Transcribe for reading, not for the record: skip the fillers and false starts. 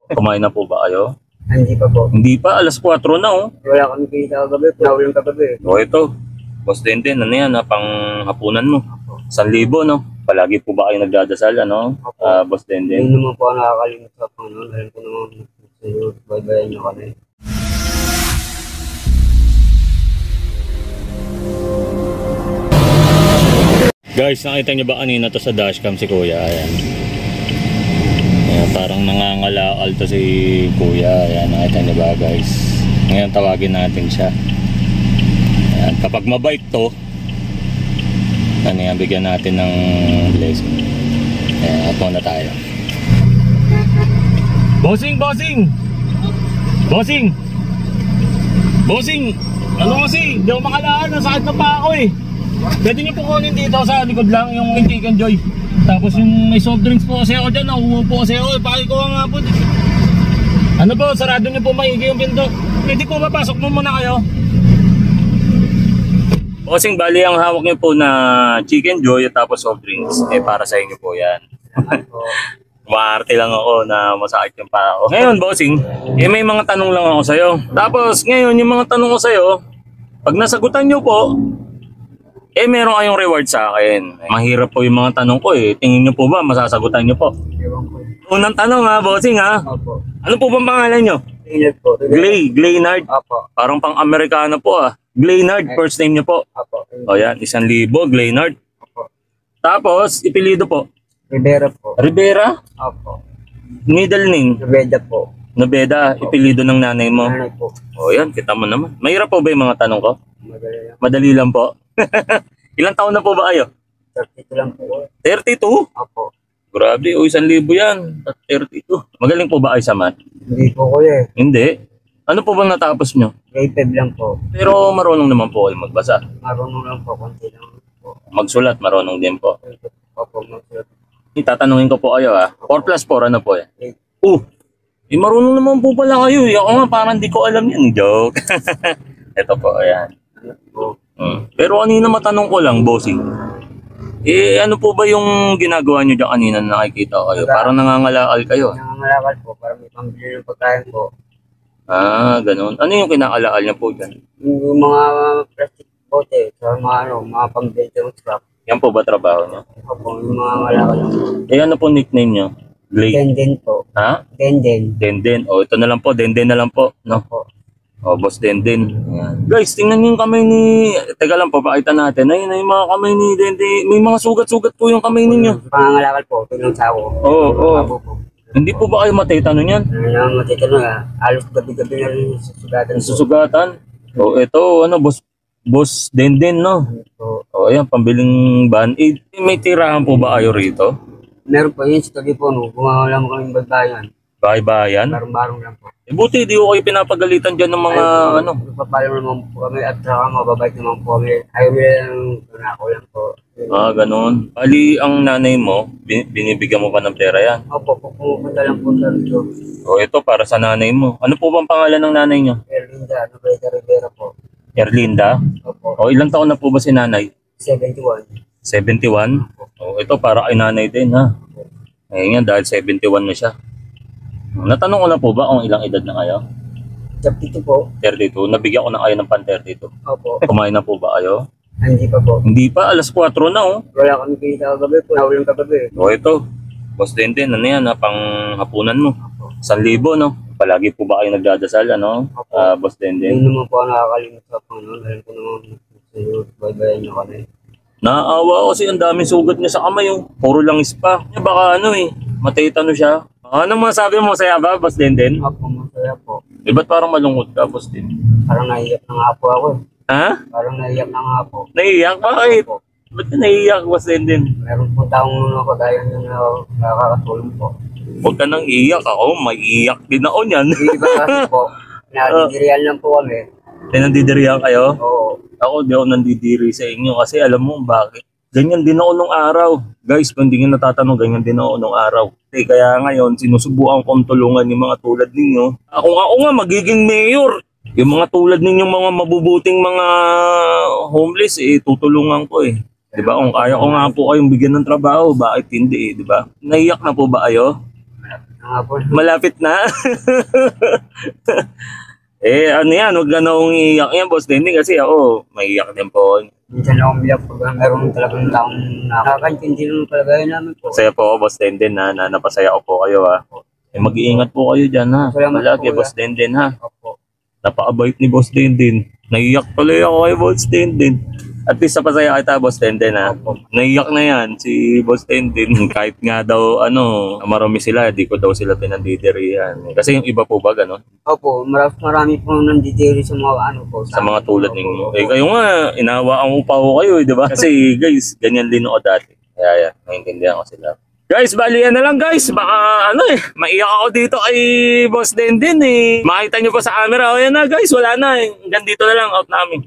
Kumain na po ba kayo? Hindi pa po. Hindi pa, alas 4 na oh. Wala kami kita kagabi. Naulang kagabi. O ito, Boss Denden, ano yan ha, pang hapunan mo. 1,000 no? Palagi po ba kayo nagdadasal, ano? Boss Hindi Denden? naman po ako nakakalimut sa Panginoon. Alam ko naman sa'yo. Baybayan niyo kami. Guys, nakita niyo ba kanina to sa dashcam si Kuya? Ayan. Ayan, parang nangangalaal to si Kuya. Ayan, nakita niyo ba guys? Ngayon tawagin natin siya. Ayan, kapag mabait to, ano yan, bigyan natin ng blessing. Ayan, at muna tayo. Bossing! Bossing! Bossing! Bossing! Ano kasi? Di ako makalaan. Nasakit na pa ako eh. Pwede niyo po kunin dito sa likod lang yung Intik and Joy. Tapos yung may soft drinks po kasi ako dyan. Nakuha po kasi ako. Pakikuha nga po. Ano po? Sarado niyo po maigi yung pinto. Pwede po ba? Pasok mo muna kayo. Bossing, bali ang hawak niyo po na Chicken Joy at tapos soft drinks. Eh para sa inyo po yan. Maarte lang ako na masakit yung paa ko. Ngayon, Bossing, eh may mga tanong lang ako sa'yo. Tapos ngayon, yung mga tanong ko sa'yo, pag nasagutan nyo po, eh meron kayong reward sa akin. Mahirap po yung mga tanong ko eh. Tingin nyo po ba, masasagutan nyo po? Ewan ko. Unang tanong ha, Bossing ha. Opo. Ano po bang pangalan nyo? Tingnan po. Glaynard. Opo. Parang pang-Amerikano po ah. Glaynard, first name nyo po. Opo. O yan, 1,000, Glaynard. Opo. Tapos, ipilido po. Rivera po. Rivera, Opo. middle name. Rivera po. Nobeda, ipilido ng nanay mo. Nanay po. O yan, kita mo naman. Mahirap po ba yung mga tanong ko? Madali lang. Madali lang po. Ilang taon na po ba kayo? 32 lang po. 32? Opo. Grabe, o 1,000 yan. At 32. Magaling po ba kayo sa math? Hindi po ko eh. Hindi. Ano po bang natapos nyo? Grade 5 lang po. Pero marunong naman po kayo magbasa. Marunong lang po. Konti lang po. Magsulat, marunong din po. Opo. Magsulat. Tatanungin ko po kayo ha. 4 plus 4, ano po yan? 8. Eh marunong naman po pala kayo. Ako nga parang di ko alam yan. Joke. Ito po, ayan. Po. Pero kanina matanong ko lang, Bossing. Eh ano po ba yung ginagawa nyo dyan kanina na nakikita ko kayo? Parang nangangalaal kayo. Nangangalakal po para may pambili ng pagkain po. Ganun. Ano yung kinakalaal niya po dyan? Yung mga plastic bote, sa mga pambili ng scrap. Yan po ba trabaho niya? Opo, yung mga ngalakal lang. Eh ano po nickname niyo? Glay? Denden po. Ha? Denden. Denden. O ito na lang po. Denden na lang po. No? Opo. O Boss Denden. Ayan. Guys, tingnan niyo yung kamay ni... Teka lang po, pakita natin. Ayun na yung mga kamay ni Denden. May mga sugat-sugat po yung kamay ninyo. Pangangalakal po, tulong sa ako. Oo. Opo po. Hindi po ba kayo matitano niyan? Ano naman matitanong halos gabi-gabi na rin susugatan po. Susugatan? O ito, ano, Boss Denden, no? So, O ayan, pambiling band-aid. May tirahan po ba kayo rito? meron po yun sa telepono, gumawala mo kaming bagbayan. Bahay-bayan? Barong-barong lang po. Eh, buti, di ko kayo pinapagalitan dyan ng mga, ano. Nagpapalam naman po kami at saka mababait naman po kami. Ayaw nila lang ako lang po. Ganun. Bali, ang nanay mo, binibigyan mo pa ng pera yan. Opo, pupunta lang po sa Rio. O ito, para sa nanay mo. Ano po bang pangalan ng nanay niyo? Erlinda, Nobreta Rivera po. Erlinda? Opo, O ilang taon na po ba si nanay? 71. 71? O ito, para kay nanay din, ha? Ngayon yan, dahil 71 na siya. Natanong ko na po ba kung ilang edad na kayo? 32 po. 32. Nabigyan ko na kayo ng pan 32. Opo, Kumain na po ba kayo? hindi pa po. Hindi pa, alas 4 na oh. Wala kami kita kagabi po. Naulang kagabi. O ito, Boss Denden, ano yan, pang hapunan mo. 1,000, no? Palagi po ba kayo nagdadasal, ano? Boss Hindi Denden. naman po ako nakakalimut sa Panginoon. Alam ko naman sa'yo. Baybayan niyo kami. Naaawa ako kasi ang daming sugat niya sa kamay, oh. Puro lang spa. Baka ano eh, matitano siya. Ano masabi mo, saya ba, Boss Denden? Opo, masaya po. Eh, ba't parang malungkot ka, Boss Denden? Parang naiyak na nga po ako eh. Ha? Parang naiyak na nga po. Naiiyak? Bakit? Opo. Ba't ka naiiyak, Boss Denden? Meron po taong ako dahil nung nakakatulong po. Huwag ka nang iiyak ako, may iyak din ako niyan. Hindi ba kasi po, nadidirian lang po kami. Nandidirihan kayo? Oo. Ako, di ako nandidiri sa inyo kasi alam mo bakit. Ganyan din ako nung araw. Guys, kung hindi nyo natatanong, ganyan din ako nung araw. Kaya ngayon, sinusubukan kong tulungan yung mga tulad ninyo. Ako nga magiging mayor. Yung mga tulad ninyong mga mabubuting mga homeless, tutulungan ko eh. Diba? Kung kaya ko nga po kayong bigyan ng trabaho, bakit hindi, diba? Naiyak na po ba kayo? Nga po. Malapit na. Eh, ano yan, huwag ka na akong iiyak yan, Boss Dendy, kasi ako, maiiyak din po. Minsan lang umiyak pag meron talagang taong nakakaintindi ng kalagayan namin po. Masaya po ako, Boss Dendy, na napasaya ko po kayo, ha. Eh, mag-iingat po kayo dyan, ha. Salamat Palagi, po, Boss Dendy, ha. Opo. Napaka-bait ni Boss Dendy. Naiiyak tuloy ako kay Boss Dendy. At least napasaya kita, Boss Dendy, ha. Naiiyak na yan, si Boss Dendy. Kahit nga daw, marami sila, di ko daw sila pinandidirihan. Kasi yung iba po ba, gano'n? Opo, marami po nandidiri sa mga po. Sa mga tulad ninyo. Eh, kayo nga, inawaan ko pa ako kayo, di ba? Kasi, guys, ganyan din ako dati. Kaya, yan, naiintindihan ko sila. Guys, bali yan na lang, guys. Baka, maiyak ako dito kay Boss Dendin, eh. Makita nyo pa sa camera. O, yan na, guys. Wala na, eh. Hanggang dito na lang, out namin.